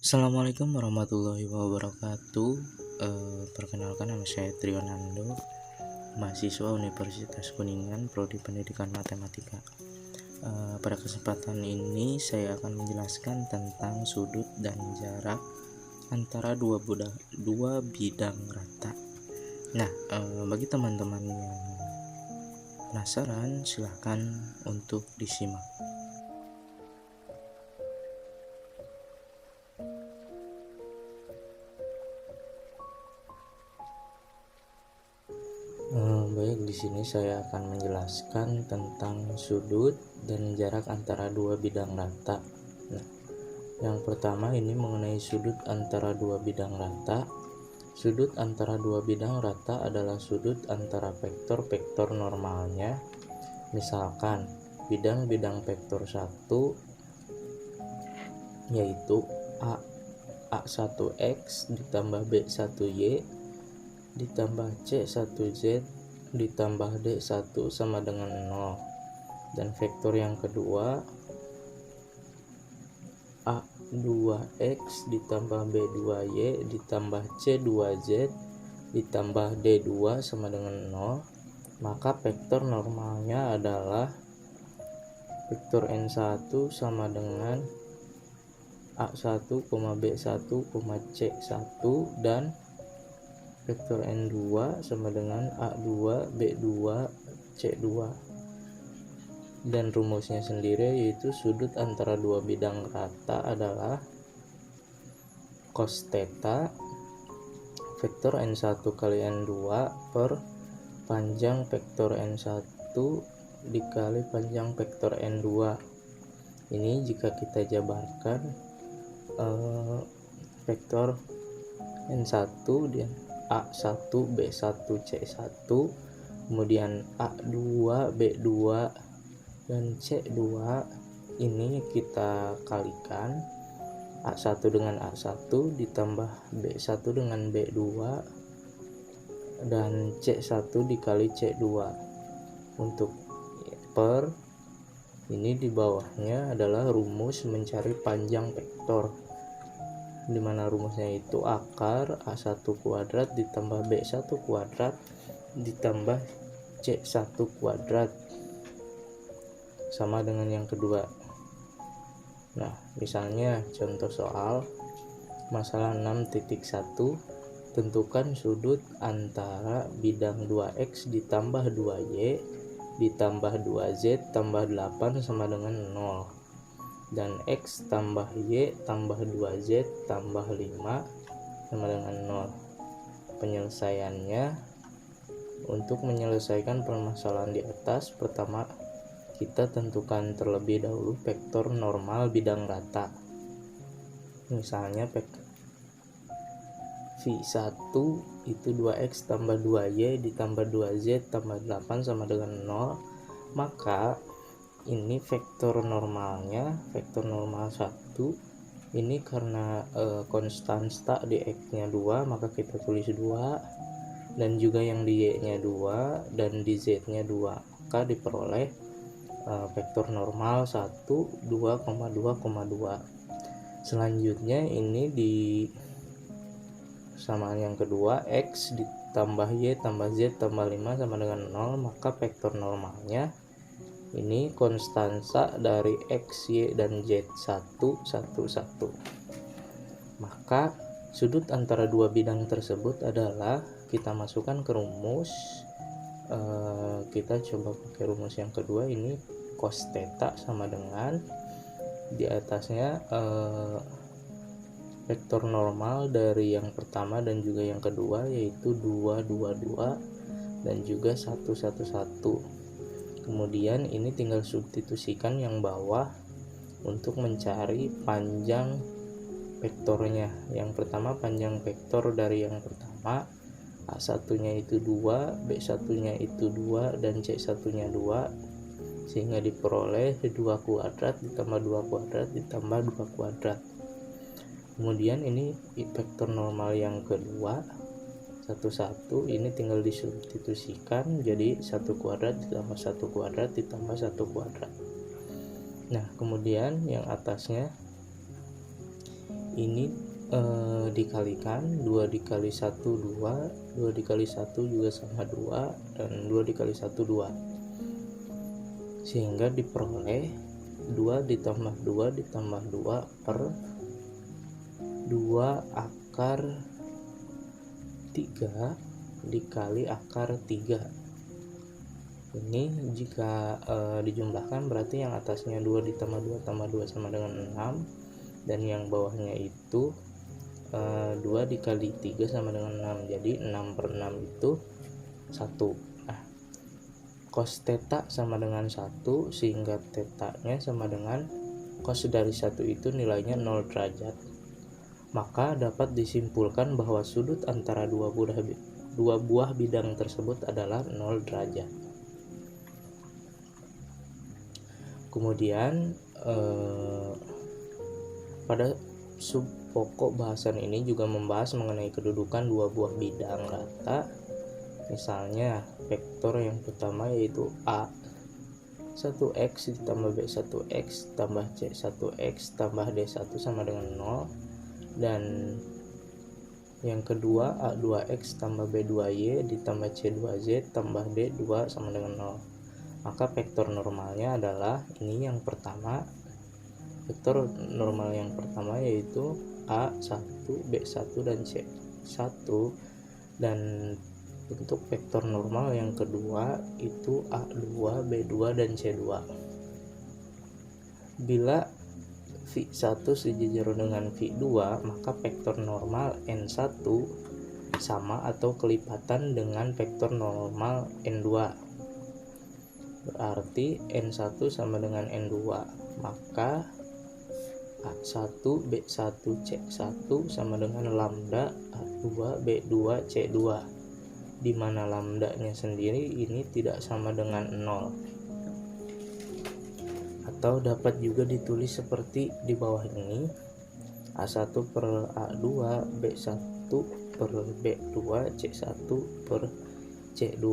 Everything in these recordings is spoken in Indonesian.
Assalamualaikum warahmatullahi wabarakatuh. Perkenalkan, nama saya Trionando, mahasiswa Universitas Kuningan, Prodi Pendidikan Matematika. Pada kesempatan ini saya akan menjelaskan tentang sudut dan jarak antara dua bidang rata. Nah, bagi teman-teman yang penasaran, silahkan untuk disimak. Baik, di sini saya akan menjelaskan tentang sudut dan jarak antara dua bidang rata. Nah, yang pertama ini mengenai sudut antara dua bidang rata. Sudut antara dua bidang rata adalah sudut antara vektor-vektor normalnya. Misalkan bidang-bidang vektor 1 yaitu A1X ditambah B1Y ditambah C1Z ditambah D1 sama dengan 0. Dan vektor yang kedua A2X ditambah B2Y ditambah C2Z ditambah D2 sama dengan 0. Maka vektor normalnya adalah vektor N1 sama dengan A1, B1, C1 dan vektor N2 sama dengan A2, B2, C2. Dan rumusnya sendiri yaitu sudut antara dua bidang rata adalah cos theta vektor N1 kali N2 per panjang vektor N1 dikali panjang vektor N2. Ini jika kita jabarkan vektor N1 dan A1, B1, C1, kemudian A2, B2, dan C2 ini kita kalikan A1 dengan A1 ditambah B1 dengan B2 dan C1 dikali C2 untuk per ini di bawahnya adalah rumus mencari panjang vektor, dimana rumusnya itu akar A1 kuadrat ditambah B1 kuadrat ditambah C1 kuadrat sama dengan yang kedua. Nah, misalnya contoh soal masalah 6.1, tentukan sudut antara bidang 2x ditambah 2y ditambah 2z tambah 8 sama dengan 0 dan x tambah y tambah 2z tambah 5 sama dengan 0. Penyelesaiannya, untuk menyelesaikan permasalahan di atas, pertama kita tentukan terlebih dahulu vektor normal bidang rata. Misalnya V1 itu 2x tambah 2y ditambah 2z tambah 8 sama dengan 0. Maka ini vektor normalnya, vektor normal 1 ini karena konstanta di x-nya 2, maka kita tulis 2, dan juga yang di y-nya 2 dan di z-nya 2, maka diperoleh vektor normal 1 2,2,2. Selanjutnya ini di samaan yang kedua, x ditambah y tambah z tambah 5 sama dengan 0, maka vektor normalnya ini konstanta dari x, y, dan z 1, 1, 1. Maka sudut antara dua bidang tersebut adalah, kita masukkan ke rumus, kita coba pakai rumus yang kedua, ini cos theta sama dengan di atasnya vektor normal dari yang pertama dan juga yang kedua yaitu 2, 2, 2 dan juga 1, 1, 1. Kemudian ini tinggal substitusikan yang bawah untuk mencari panjang vektornya. Yang pertama, panjang vektor dari yang pertama, A1 nya itu 2, B1 nya itu 2 dan C1 nya 2, sehingga diperoleh 2 kuadrat ditambah 2 kuadrat ditambah 2 kuadrat. Kemudian ini vektor normal yang kedua 1, 1, ini tinggal disubstitusikan jadi 1 kuadrat ditambah 1 kuadrat ditambah 1 kuadrat. Nah, kemudian yang atasnya ini dikalikan 2 dikali 1 2, 2 dikali 1 juga sama 2, dan 2 dikali 1 2, sehingga diperoleh 2 ditambah 2 ditambah 2 per 2 akar 3 dikali akar 3. Ini jika dijumlahkan berarti yang atasnya 2 ditambah 2 tambah 2 sama dengan 6, dan yang bawahnya itu 2 dikali 3 sama dengan 6, jadi 6 per 6 itu 1. Nah, cos theta sama dengan 1, sehingga tetanya sama dengan cos dari 1 itu nilainya 0 derajat. Maka dapat disimpulkan bahwa sudut antara dua buah bidang tersebut adalah 0 derajat. Kemudian pada sub pokok bahasan ini juga membahas mengenai kedudukan dua buah bidang rata. Misalnya vektor yang pertama yaitu A 1x ditambah B 1x tambah C 1x tambah D 1 sama dengan 0, dan yang kedua A 2x tambah B 2y ditambah C 2z tambah D 2 sama dengan 0. Maka vektor normalnya adalah ini yang pertama. Vektor normal yang pertama yaitu A1, B1, dan C1, dan untuk vektor normal yang kedua itu A2, B2, dan C2. Bila V1 sejajar dengan V2, maka vektor normal N1 sama atau kelipatan dengan vektor normal N2. Berarti N1 sama dengan N2, maka A1, B1, C1 sama dengan lambda A2, B2, C2, di mana lambdanya sendiri ini tidak sama dengan 0. Atau dapat juga ditulis seperti di bawah ini, A1 per A2, B1 per B2, C1 per C2.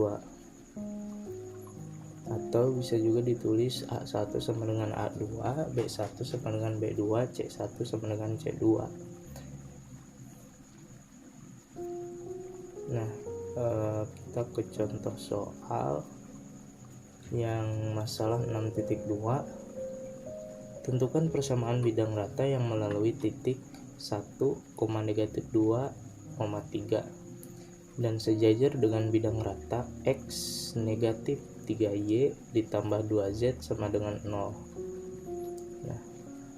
Atau bisa juga ditulis A1 sama dengan A2, B1 sama dengan B2, C1 sama dengan C2. Nah, kita ke contoh soal yang masalah 6.2. Tentukan persamaan bidang rata yang melalui titik 1, negatif 2, 3 dan sejajar dengan bidang rata X negatif 3Y ditambah 2Z sama dengan 0. Nah,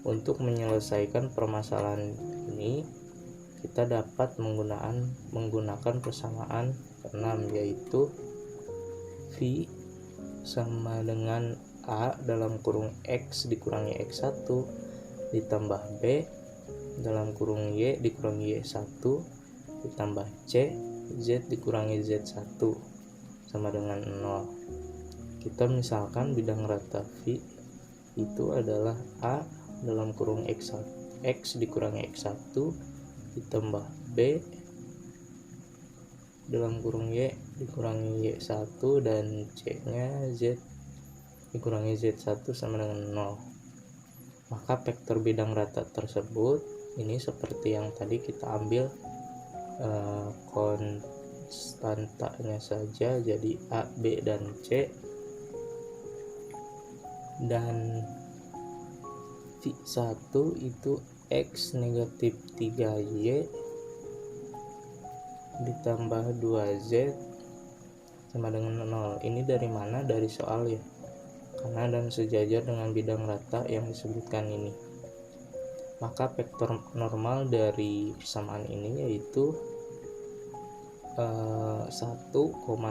untuk menyelesaikan permasalahan ini kita dapat menggunakan persamaan ke-6, yaitu V sama dengan A dalam kurung X dikurangi X1 ditambah B dalam kurung Y dikurangi Y1 ditambah C Z dikurangi Z1 sama dengan 0. Kita misalkan bidang rata V itu adalah A dalam kurung X dikurangi X1 ditambah B dalam kurung Y dikurangi Y1 dan C nya Z dikurangi Z1 sama dengan 0. Maka vektor bidang rata tersebut ini seperti yang tadi kita ambil konstantanya saja, jadi A, B, dan C, dan V1 itu X negatif 3Y ditambah 2Z sama dengan 0. Ini dari mana? Dari soal ya, karena dan sejajar dengan bidang rata yang disebutkan ini. Maka vektor normal dari persamaan ini yaitu 1,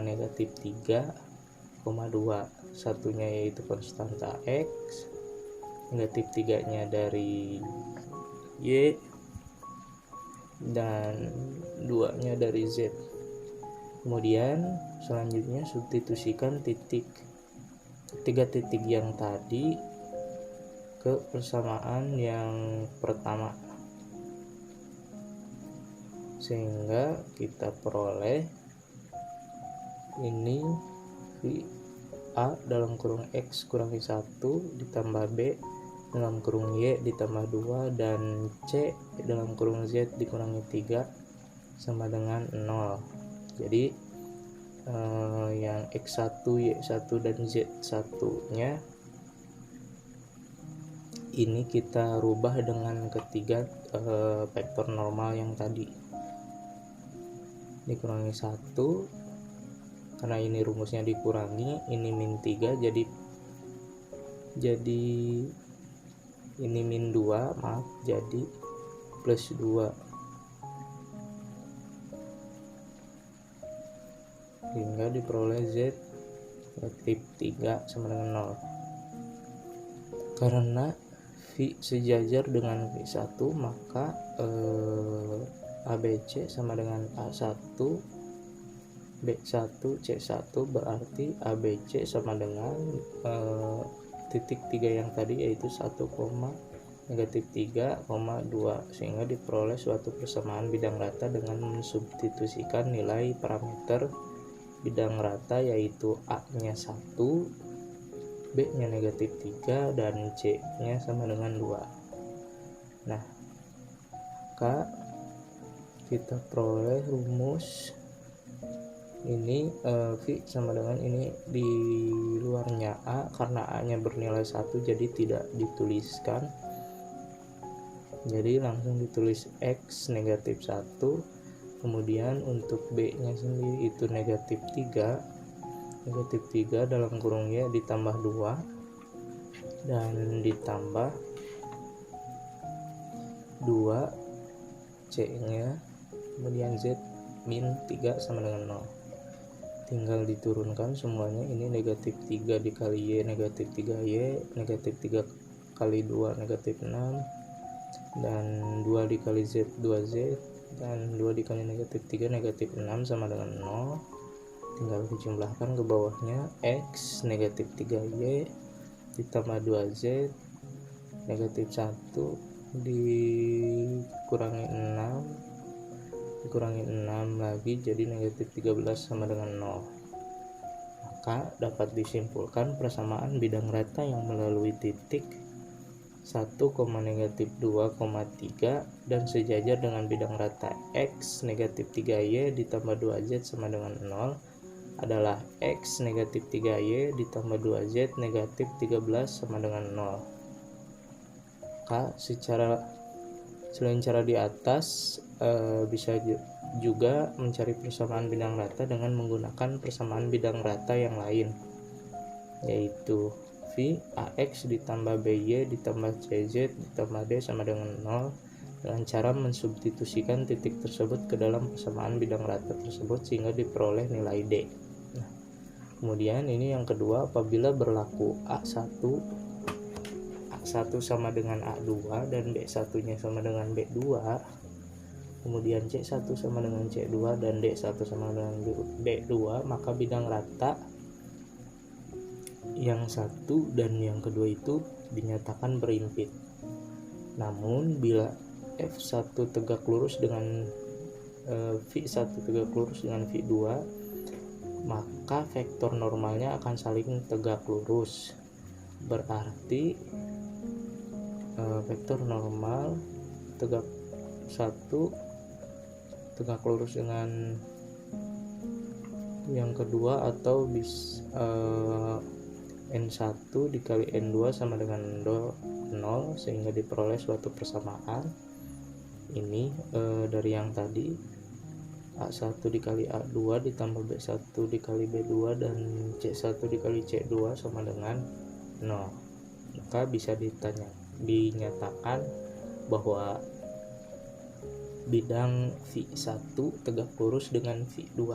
negatif 3, 2. Satunya yaitu konstanta X, negatif 3 nya dari Y, dan 2 nya dari Z. Kemudian selanjutnya substitusikan tiga titik yang tadi ke persamaan yang pertama, sehingga kita peroleh ini V A dalam kurung X kurangi 1 ditambah B dalam kurung Y ditambah 2 dan C dalam kurung Z dikurangi 3 sama dengan 0. Jadi yang X1, Y1 dan Z1 nya ini kita rubah dengan ketiga vektor normal yang tadi, dikurangi 1 karena ini rumusnya dikurangi, ini min 3 jadi ini min 2, maaf, jadi plus 2 sehingga diperoleh Z negatif 3 sama dengan 0. Karena V sejajar dengan V1 maka ABC sama dengan A1, B1, C1 berarti ABC sama dengan titik 3 yang tadi, yaitu 1, negatif 3,2, sehingga diperoleh suatu persamaan bidang rata dengan mensubstitusikan nilai parameter bidang rata, yaitu A nya 1, B nya negatif 3 dan C nya sama dengan 2. Nah, maka kita peroleh rumus ini V sama dengan ini di luarnya A, karena A nya bernilai 1 jadi tidak dituliskan, jadi langsung ditulis X negatif 1, kemudian untuk B nya sendiri itu negatif 3 dalam kurung Y ditambah 2 dan ditambah 2 C nya, kemudian Z min 3 sama dengan 0. Tinggal diturunkan semuanya, ini negatif 3 dikali Y negatif 3Y, negatif 3 kali 2 negatif 6, dan 2 dikali Z 2Z, dan 2 dikali negatif 3 negatif 6 sama dengan 0. Tinggal dijumlahkan ke bawahnya, X negatif 3Y ditambah 2Z negatif 1 dikurangi 6 lagi jadi negatif 13 sama dengan 0. Maka dapat disimpulkan persamaan bidang rata yang melalui titik 1, negatif 2,3 dan sejajar dengan bidang rata X negatif 3Y ditambah 2Z sama dengan 0 adalah X negatif 3Y ditambah 2Z negatif 13 sama dengan 0. Maka selain cara di atas, bisa juga mencari persamaan bidang rata dengan menggunakan persamaan bidang rata yang lain, yaitu V AX ditambah BY ditambah CZ ditambah D sama dengan 0, dengan cara mensubstitusikan titik tersebut ke dalam persamaan bidang rata tersebut sehingga diperoleh nilai D. Nah, kemudian ini yang kedua, apabila berlaku A1 sama dengan A2 dan B1 nya sama dengan B2, kemudian C1 sama dengan C2 dan D1 sama dengan D2, maka bidang rata yang satu dan yang kedua itu dinyatakan berimpit. Namun bila F1 tegak lurus dengan V1 tegak lurus dengan V2, maka vektor normalnya akan saling tegak lurus. Berarti vektor normal tegak 1 tegak lurus dengan yang kedua, atau N1 dikali N2 sama dengan 0 sehingga diperoleh suatu persamaan. Ini dari yang tadi A1 dikali A2 ditambah B1 dikali B2 dan C1 dikali C2 sama dengan 0. Maka bisa dinyatakan bahwa bidang V1 tegak lurus dengan V2.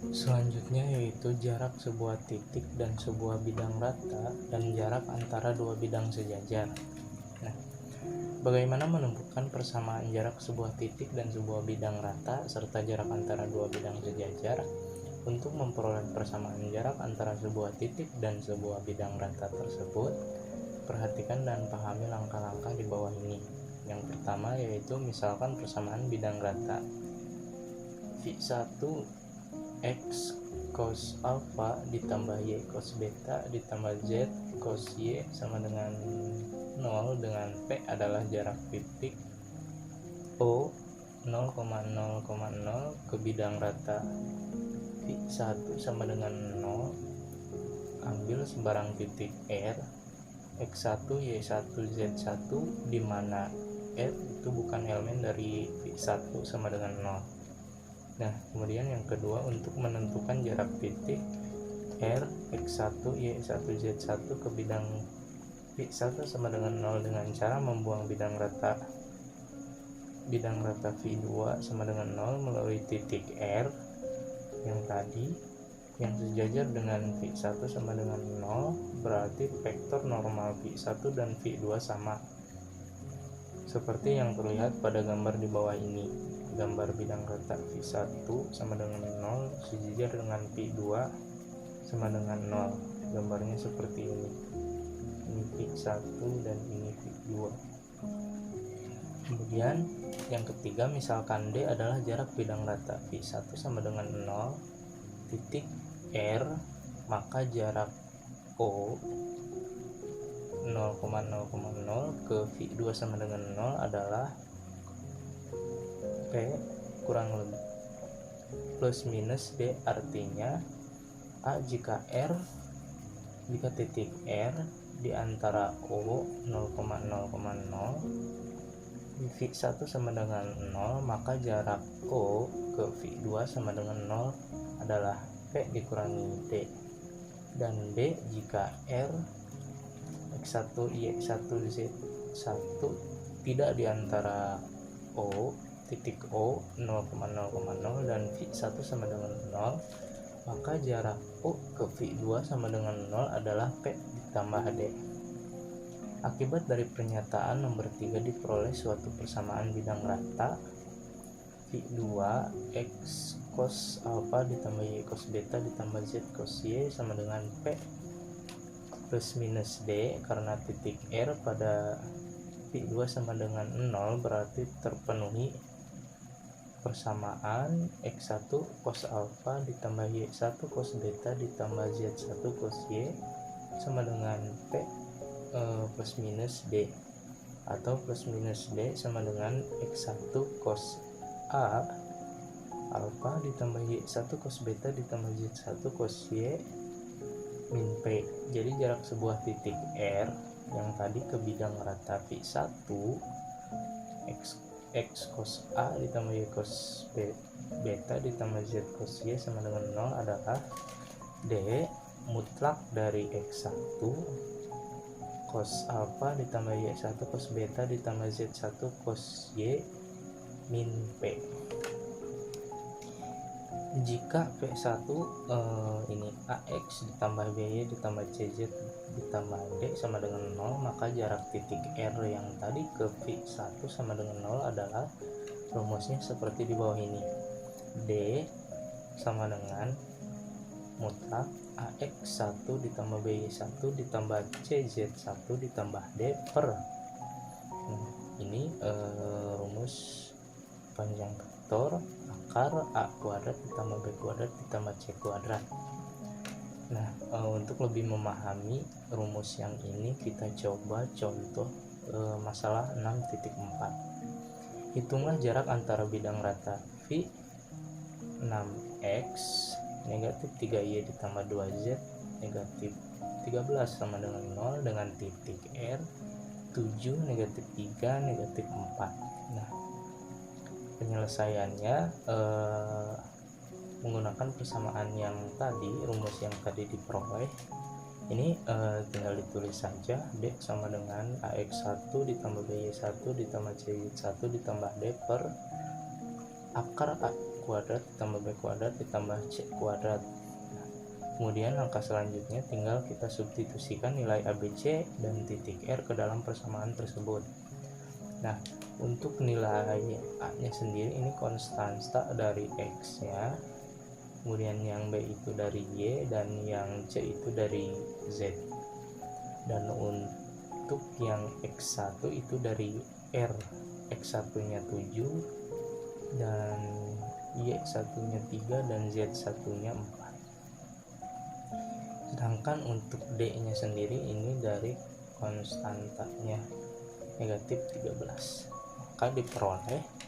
Selanjutnya yaitu jarak sebuah titik dan sebuah bidang rata dan jarak antara dua bidang sejajar. Nah, bagaimana menentukan persamaan jarak sebuah titik dan sebuah bidang rata serta jarak antara dua bidang sejajar? Untuk memperoleh persamaan jarak antara sebuah titik dan sebuah bidang rata tersebut, perhatikan dan pahami langkah-langkah di bawah ini. Yang pertama yaitu misalkan persamaan bidang rata V1 X, cos alpha ditambah y cos beta ditambah z cos y sama dengan 0 dengan P adalah jarak titik O 0,0,0 ke bidang rata V1 sama dengan 0. Ambil sembarang titik R X1, Y1, Z1 di mana R itu bukan elemen dari V1 sama dengan 0. Nah, kemudian yang kedua, untuk menentukan jarak titik R, X1, Y1, Z1 ke bidang V1 sama dengan 0 dengan cara membuang bidang rata V2 sama dengan 0 melalui titik R yang tadi, yang sejajar dengan V1 sama dengan 0, berarti vektor normal V1 dan V2 sama. Seperti yang terlihat pada gambar di bawah ini. Gambar bidang rata V1 sama dengan 0 sejajar dengan V2 sama dengan 0. Gambarnya seperti ini. Ini V1 dan ini V2. Kemudian yang ketiga, misalkan D adalah jarak bidang rata V1 sama dengan 0 titik R, maka jarak O 0,0,0 ke V2 sama dengan 0 adalah P kurang lebih plus minus D, artinya A jika titik R di antara O 0,0,0 V1 sama dengan 0, maka jarak O ke V2 sama dengan 0 adalah P dikurangi D, dan D jika R X1, Y1, Z1 tidak di antara O titik O 0,0,0 dan V1 sama dengan 0, maka jarak O ke V2 sama dengan 0 adalah P ditambah D. Akibat dari pernyataan nomor 3 diperoleh suatu persamaan bidang rata V2 X cos alpha ditambah Y cos beta ditambah Z cos Y sama dengan P plus minus D, karena titik R pada V2 sama dengan 0 berarti terpenuhi persamaan X1 cos alpha ditambah Y1 cos beta ditambah Z1 cos Y sama dengan P plus minus D, atau plus minus D sama dengan X1 cos A alpha ditambah Y1 cos beta ditambah Z1 cos Y min P. Jadi jarak sebuah titik R yang tadi ke bidang rata V1 X cos A ditambah Y cos beta ditambah Z cos Y sama dengan 0 adalah D mutlak dari X1 cos alpha ditambah Y1 cos beta ditambah Z1 cos Y min P. Jika P1 ini AX ditambah BY ditambah CZ ditambah D sama dengan 0, maka jarak titik R yang tadi ke V1 sama dengan 0 adalah rumusnya seperti di bawah ini. D sama dengan mutlak AX1 ditambah BY1 ditambah CZ1 ditambah D per ini rumus panjang vektor akar A kuadrat ditambah B kuadrat ditambah C kuadrat. Nah, untuk lebih memahami rumus yang ini, kita coba contoh masalah 6.4. Hitunglah jarak antara bidang rata V 6x negatif 3y ditambah 2z negatif 13 sama dengan 0 dengan titik R 7 negatif 3 negatif 4. Nah, penyelesaiannya menggunakan persamaan yang tadi, rumus yang tadi diperoleh ini tinggal ditulis saja. D sama dengan AX1 ditambah BY1 ditambah CY1 ditambah D per akar A kuadrat ditambah B kuadrat ditambah C kuadrat. Nah, kemudian langkah selanjutnya tinggal kita substitusikan nilai ABC dan titik R ke dalam persamaan tersebut. Nah, untuk nilai A nya sendiri ini konstanta dari X nya, kemudian yang B itu dari Y, dan yang C itu dari Z. Dan untuk yang X1 itu dari R, X1 nya 7 dan Y1 nya 3 dan Z1 nya 4. Sedangkan untuk D nya sendiri ini dari konstantanya negatif 13, maka diperoleh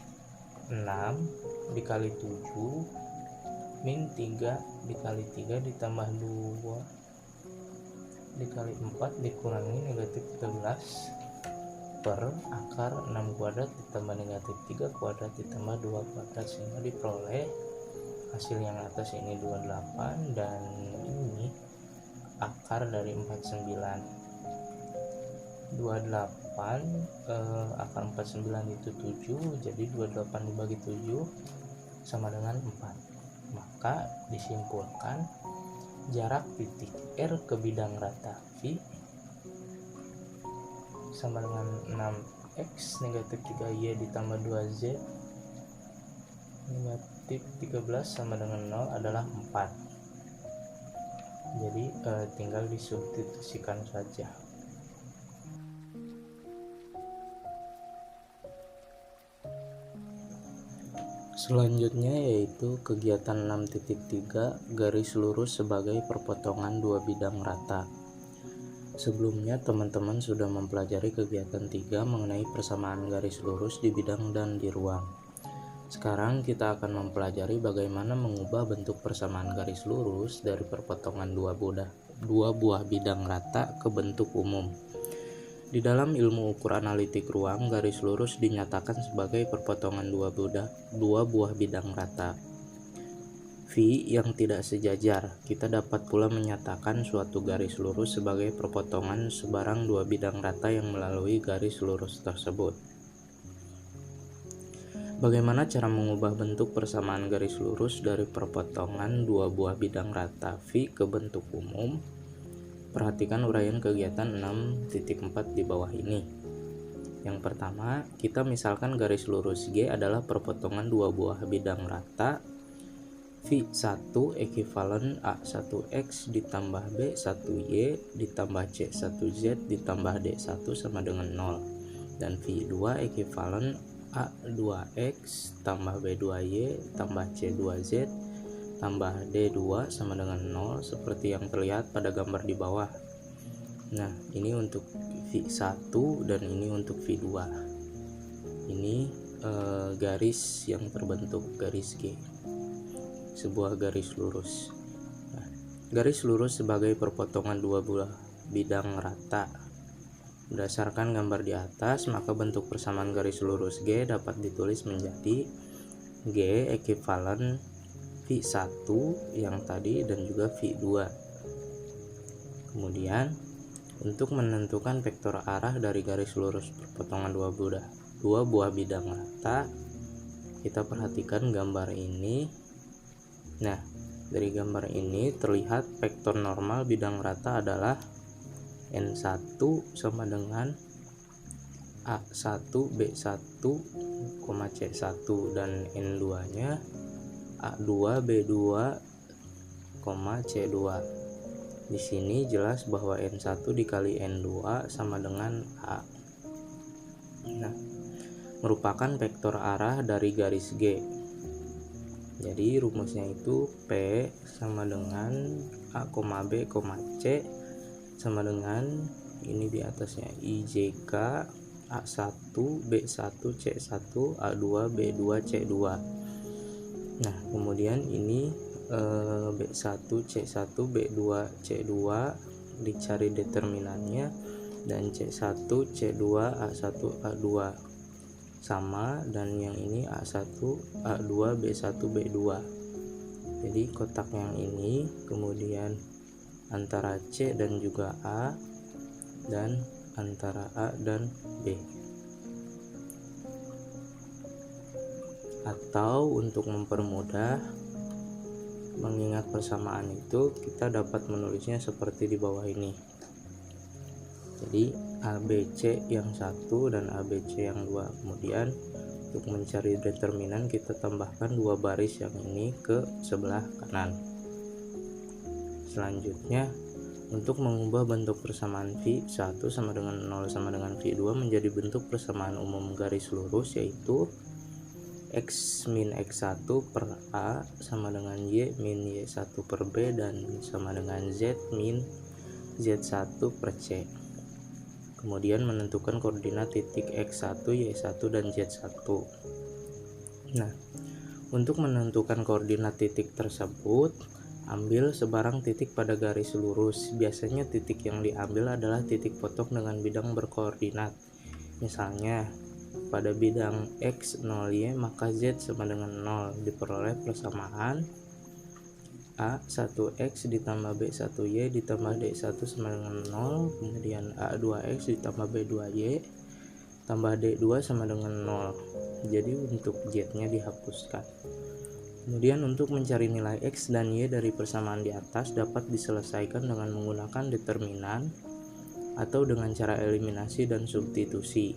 6 dikali 7 min 3 dikali 3 ditambah 2 dikali 4 dikurangi negatif 13 per akar 6 kuadrat ditambah negatif 3 kuadrat ditambah 2 kuadrat, sehingga diperoleh hasil yang atas ini 28 dan ini akar dari 49. 28 akar 49 itu 7, jadi 28 dibagi 7 sama dengan 4. Maka disimpulkan jarak titik R ke bidang rata V sama dengan 6x negatif 3y ditambah 2z negatif 13 sama dengan 0 adalah 4. Jadi tinggal disubstitusikan saja. Selanjutnya yaitu kegiatan 6.3 garis lurus sebagai perpotongan dua bidang rata. Sebelumnya teman-teman sudah mempelajari kegiatan 3 mengenai persamaan garis lurus di bidang dan di ruang. Sekarang kita akan mempelajari bagaimana mengubah bentuk persamaan garis lurus dari perpotongan dua buah bidang rata ke bentuk umum. Di dalam ilmu ukur analitik ruang, garis lurus dinyatakan sebagai perpotongan dua buah bidang rata V yang tidak sejajar. Kita dapat pula menyatakan suatu garis lurus sebagai perpotongan sebarang dua bidang rata yang melalui garis lurus tersebut. Bagaimana cara mengubah bentuk persamaan garis lurus dari perpotongan dua buah bidang rata V ke bentuk umum? Perhatikan uraian kegiatan 6.4 di bawah ini. Yang pertama, kita misalkan garis lurus G adalah perpotongan dua buah bidang rata V1 ekivalen A1X ditambah B1Y ditambah C1Z ditambah D1 sama dengan 0, dan V2 ekivalen A2X tambah B2Y tambah C2Z tambah D2 sama dengan 0 seperti yang terlihat pada gambar di bawah. Nah, ini untuk V1 dan ini untuk V2. Ini garis yang terbentuk, garis G, sebuah garis lurus. Nah, garis lurus sebagai perpotongan dua buah bidang rata. Berdasarkan gambar di atas, maka bentuk persamaan garis lurus G dapat ditulis menjadi G ekivalen V1 yang tadi dan juga V2. Kemudian untuk menentukan vektor arah dari garis lurus perpotongan dua buah bidang rata, kita perhatikan gambar ini. Nah, dari gambar ini terlihat vektor normal bidang rata adalah N1 sama dengan A1 B1, C1 dan N2 nya A2 B2, C2. Di sini jelas bahwa N1 dikali N2 sama dengan A. Nah, merupakan vektor arah dari garis G. Jadi rumusnya itu P sama dengan A, B, C sama dengan ini di atasnya IJK A1 B1 C1 A2 B2 C2. Nah, kemudian ini B1 C1 B2 C2 dicari determinannya, dan C1 C2 A1 A2 sama, dan yang ini A1 A2 B1 B2. Jadi kotak yang ini kemudian antara C dan juga A, dan antara A dan B. Atau untuk mempermudah mengingat persamaan itu, kita dapat menulisnya seperti di bawah ini. Jadi ABC yang satu dan ABC yang dua. Kemudian untuk mencari determinan, kita tambahkan dua baris yang ini ke sebelah kanan. Selanjutnya, untuk mengubah bentuk persamaan V1 sama dengan 0 sama dengan V2 menjadi bentuk persamaan umum garis lurus, yaitu X min X1 per A sama dengan Y min Y1 per B dan sama dengan Z min Z1 per C. Kemudian menentukan koordinat titik X1, Y1 dan Z1. Nah, untuk menentukan koordinat titik tersebut, ambil sebarang titik pada garis lurus. Biasanya titik yang diambil adalah titik potong dengan bidang berkoordinat. Misalnya, pada bidang X 0Y maka Z sama dengan 0. Diperoleh persamaan A1X ditambah B1Y ditambah D1 sama dengan 0. Kemudian A2X ditambah B2Y tambah D2 sama dengan 0. Jadi untuk Z-nya dihapuskan. Kemudian untuk mencari nilai X dan Y dari persamaan di atas dapat diselesaikan dengan menggunakan determinan atau dengan cara eliminasi dan substitusi.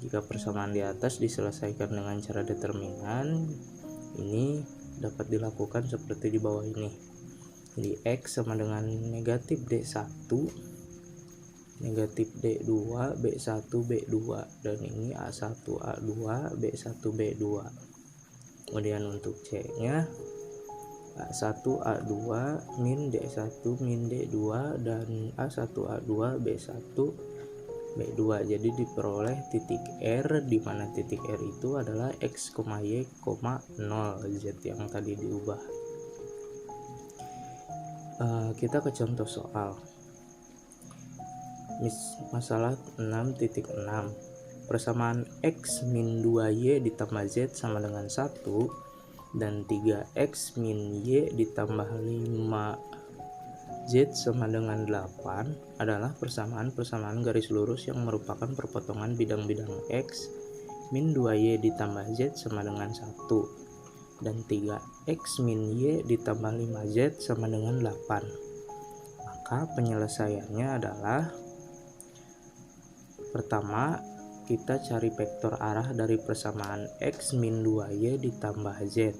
Jika persamaan di atas diselesaikan dengan cara determinan, ini dapat dilakukan seperti di bawah ini. Jadi X sama dengan negatif D1, negatif D2, B1, B2, dan ini A1, A2, B1, B2. Kemudian untuk C-nya A1, A2, min D1, min D2, dan A1, A2, B1, B2. Jadi diperoleh titik R, di mana titik R itu adalah X, Y, 0, Z yang tadi diubah. Kita ke contoh soal. Masalah 6.6. Persamaan X min 2Y ditambah Z sama dengan 1 dan 3X min Y ditambah 5Z sama dengan 8 adalah persamaan garis lurus yang merupakan perpotongan bidang-bidang X min 2Y ditambah Z sama dengan 1 dan 3X min Y ditambah 5Z sama dengan 8. Maka penyelesaiannya adalah, pertama, kita cari vektor arah dari persamaan X min 2Y ditambah Z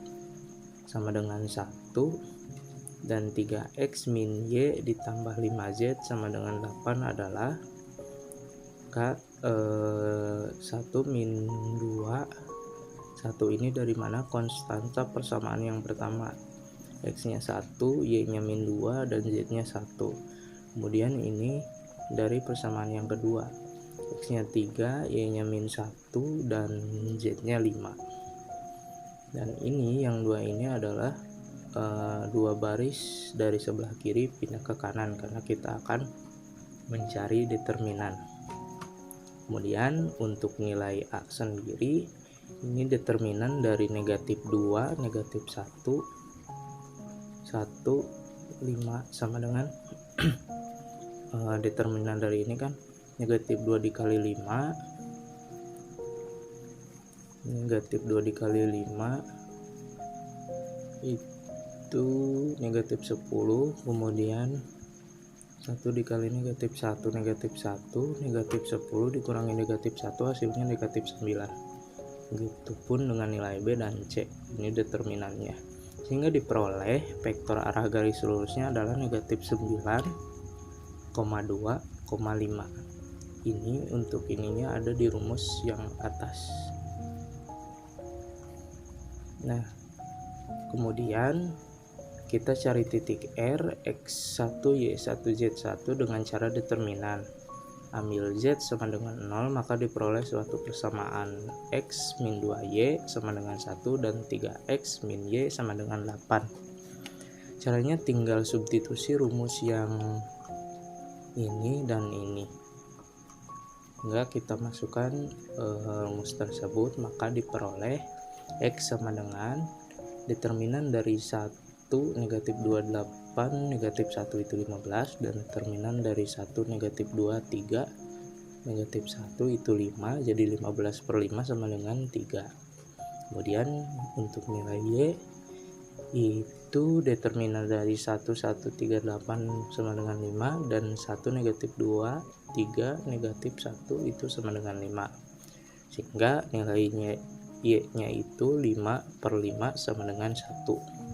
sama dengan 1 dan 3X min Y ditambah 5Z sama dengan 8 adalah 1 min 2. 1 ini dari mana? Konstanta persamaan yang pertama, X nya 1, Y nya min 2, dan Z nya 1. Kemudian ini dari persamaan yang kedua, X nya 3, Y nya min 1, dan Z nya 5. Dan ini yang dua ini adalah dua baris dari sebelah kiri pindah ke kanan karena kita akan mencari determinan. Kemudian untuk nilai A sendiri, ini determinan dari negatif 2, negatif 1, 1, 5 sama dengan determinan dari ini kan negatif 2 dikali 5, negatif 2 dikali 5 itu negatif 10, kemudian 1 dikali negatif 1, negatif 1, negatif 10 dikurangi negatif 1 hasilnya negatif 9. Begitupun dengan nilai B dan C, ini determinannya. Sehingga diperoleh vektor arah garis lurusnya adalah negatif 9,2,5. Ini untuk ininya ada di rumus yang atas. Nah, kemudian kita cari titik R, X1, Y1, Z1 dengan cara determinan. Ambil Z sama dengan 0, maka diperoleh suatu persamaan X min 2Y sama dengan 1 dan 3X min Y sama dengan 8. Caranya tinggal substitusi rumus yang ini dan ini. Hingga kita masukkan rumus tersebut, maka diperoleh X sama dengan determinan dari 1 negatif 28, negatif 1 itu 15, dan determinan dari 1 negatif 2, 3, negatif 1 itu 5, jadi 15 per 5 sama dengan 3. Kemudian untuk nilai Y itu determinan dari 1, 1, 3, 8 sama dengan 5, dan 1 negatif 2, 3, negatif 1 itu sama dengan 5. Sehingga nilainya Y-nya itu 5 per 5 sama dengan 1.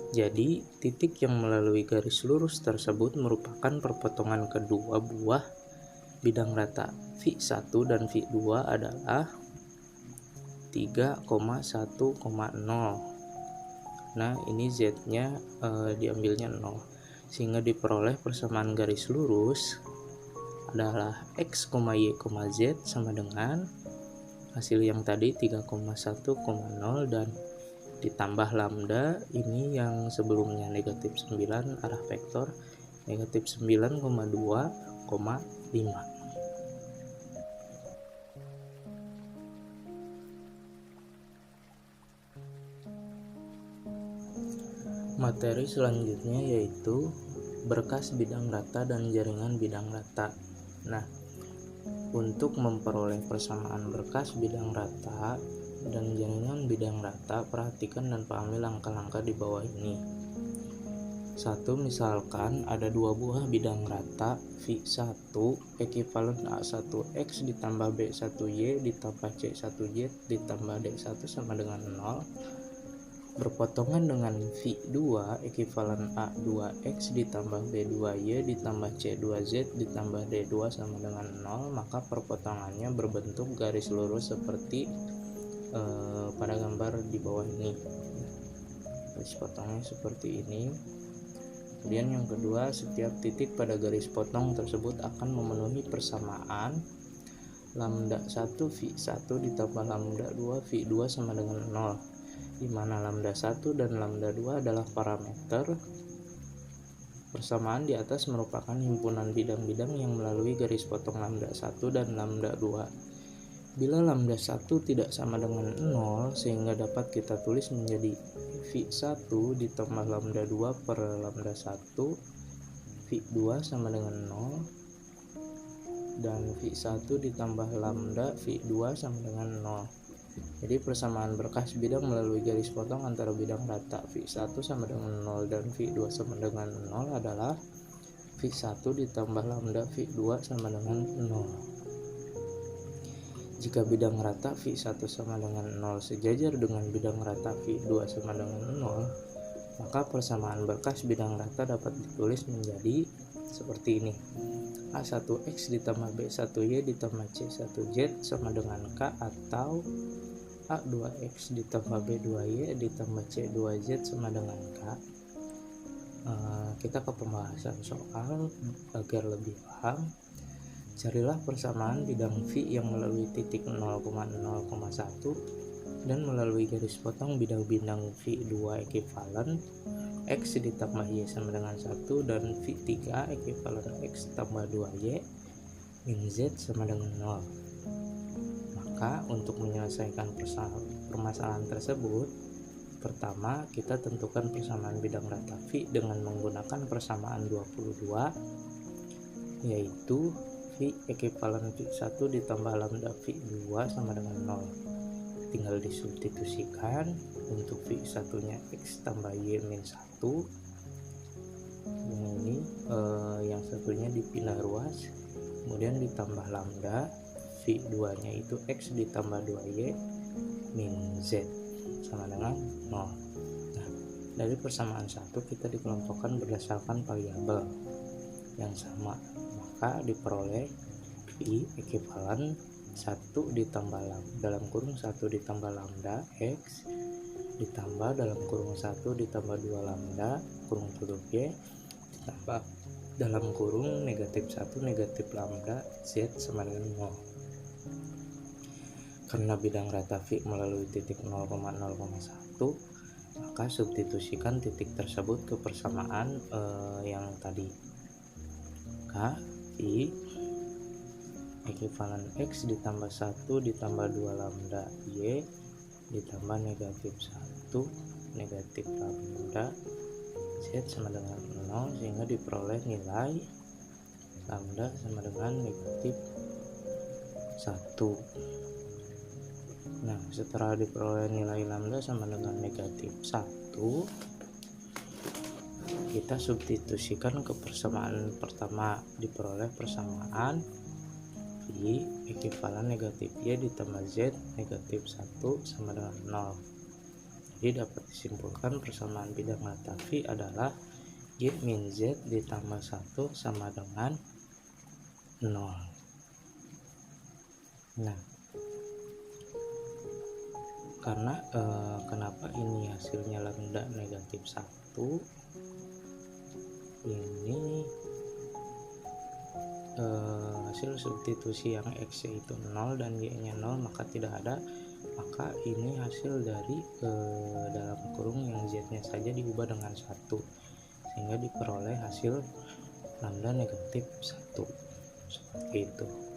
Jadi, titik yang melalui garis lurus tersebut merupakan perpotongan kedua buah bidang rata. V1 dan V2 adalah 3,1,0. Nah, ini Z-nya diambilnya 0, sehingga diperoleh persamaan garis lurus adalah X, Y, Z sama dengan hasil yang tadi 3,1,0 dan ditambah lambda ini yang sebelumnya negatif 9 arah vektor negatif 9,2,5. Materi selanjutnya yaitu berkas bidang rata dan jaringan bidang rata. Nah, untuk memperoleh persamaan berkas bidang rata dan jaringan bidang rata, perhatikan dan pahami langkah-langkah di bawah ini. 1. Misalkan ada dua buah bidang rata V1 ekivalen A1X ditambah B1Y ditambah C1Z ditambah D1 sama dengan 0 berpotongan dengan V2 ekivalen A2X ditambah B2Y ditambah C2Z ditambah D2 sama dengan 0, maka perpotongannya berbentuk garis lurus seperti pada gambar di bawah ini. Garis potongnya seperti ini. Kemudian yang kedua, setiap titik pada garis potong tersebut akan memenuhi persamaan lambda 1 V1 ditambah lambda 2 V2 sama dengan 0, di mana lambda 1 dan lambda 2 adalah parameter. Persamaan di atas merupakan himpunan bidang-bidang yang melalui garis potong lambda 1 dan lambda 2. Bila lambda 1 tidak sama dengan 0, sehingga dapat kita tulis menjadi V1 ditambah lambda 2 per lambda 1, V2 sama dengan 0, dan V1 ditambah lambda V2 sama dengan 0. Jadi persamaan berkas bidang melalui garis potong antara bidang rata V1 sama dengan 0 dan V2 sama dengan 0 adalah V1 ditambah lambda V2 sama dengan 0. Jika bidang rata V1 sama dengan 0 sejajar dengan bidang rata V2 sama dengan 0, maka persamaan berkas bidang rata dapat ditulis menjadi seperti ini. A1X ditambah B1Y ditambah C1Z sama dengan K, atau A2X ditambah B2Y ditambah C2Z sama dengan K. Kita ke pembahasan soal agar lebih paham. Carilah persamaan bidang V yang melalui titik 0,0,1 dan melalui garis potong bidang-bidang V2 ekivalen X ditambah Y sama dengan 1 dan V3 ekivalen X tambah 2Y min Z sama dengan 0. Maka untuk menyelesaikan permasalahan tersebut, pertama kita tentukan persamaan bidang rata V dengan menggunakan persamaan 22, yaitu V ekivalen V1 ditambah lambda V2 sama dengan 0. Tinggal disubstitusikan. Untuk V1 nya X tambah Y min 1, ini yang satunya dipindah ruas, kemudian ditambah lambda V2 nya itu X ditambah 2Y min Z sama dengan 0. Nah, dari persamaan 1 kita dikelompokkan berdasarkan variabel yang sama, maka diperoleh V ekivalen 1 ditambah dalam kurung 1 ditambah lambda X ditambah dalam kurung 1 ditambah 2 lambda kurung tutup Y ditambah dalam kurung negatif 1 negatif lambda Z sama dengan 0. Karena bidang rata V melalui titik 0,0,1, maka substitusikan titik tersebut ke persamaan yang tadi. K V ekivalen X ditambah 1 ditambah 2 lambda Y ditambah negatif 1 negatif lambda Z sama dengan 0, sehingga diperoleh nilai lambda sama dengan negatif 1. Nah, setelah diperoleh nilai lambda sama dengan negatif 1, kita substitusikan ke persamaan pertama. Diperoleh persamaan V ekivalen negatif Y ditambah Z negatif 1 sama dengan 0. Jadi dapat disimpulkan persamaan bidang rata V adalah Y min Z ditambah 1 sama dengan 0. Nah, karena kenapa ini hasilnya lambda negatif 1, ini hasil substitusi yang X itu 0 dan Y nya 0 maka tidak ada, maka ini hasil dari dalam kurung yang Z nya saja diubah dengan 1 sehingga diperoleh hasil lambda negatif 1 seperti itu.